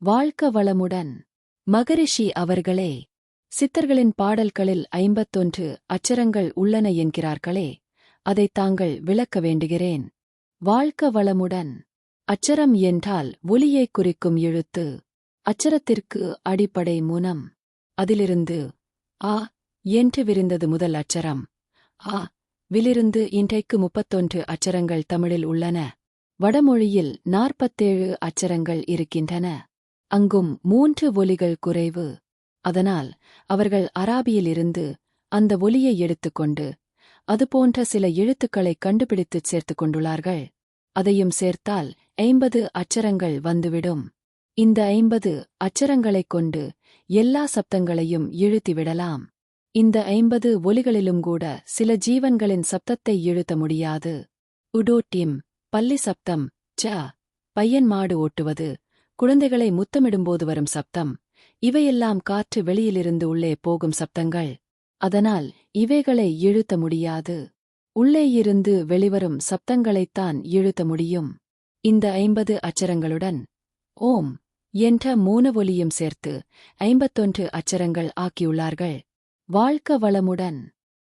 வாழ்க்க வளமுடன். மகரிஷி அவர்களே, சித்தர்களின் பாடல்களில் 51 அச்சரங்கள் உள்ளன என்கிறார்களே, அதை தாங்கள் விளக்க வேண்டுகிறேன். வாழ்க்க வளமுடன். அச்சரம் என்றால் ஒலியைக் குறிக்கும் எழுத்து. அச்சரத்திற்கு அடிப்படை முனம். அதிலிருந்து ஆ என்று விரிந்தது முதல் அச்சரம். ஆ விலிருந்து இன்றைக்கு 31 அச்சரங்கள் தமிழில் உள்ளன. வடமொழியில் 47 அச்சரங்கள் இருக்கின்றன. அங்கும் 3 ஒலிகள் குறைவு. அதனால் அவர்கள் அராபியிலிருந்து அந்த ஒலியை எடுத்துக்கொண்டு அதுபோன்ற சில எழுத்துக்களைக் கண்டுபிடித்துச் சேர்த்துக் கொண்டுள்ளார்கள். அதையும் சேர்த்தால் 50 அச்சரங்கள் வந்துவிடும். இந்த 50 அச்சரங்களைக் கொண்டு எல்லா சப்தங்களையும் இழுத்திவிடலாம். இந்த 50 ஒலிகளிலும் கூட சில ஜீவன்களின் சப்தத்தை இழுத்த முடியாது. உடோட்டிம், பல்லி சப்தம், ச, பையன் மாடு ஓட்டுவது, குழந்தைகளை முத்தமிடும்போது வரும் சப்தம், இவையெல்லாம் காற்று வெளியிலிருந்து உள்ளே போகும் சப்தங்கள். அதனால் இவைகளை இழுத்த முடியாது. உள்ளேயிருந்து வெளிவரும் சப்தங்களைத்தான் இழுத்த முடியும். இந்த 50 அச்சரங்களுடன் ஓம் என்ற மோன ஒலியும் சேர்த்து 51 அச்சரங்கள் ஆக்கியுள்ளார்கள். வாழ்க்க வளமுடன்.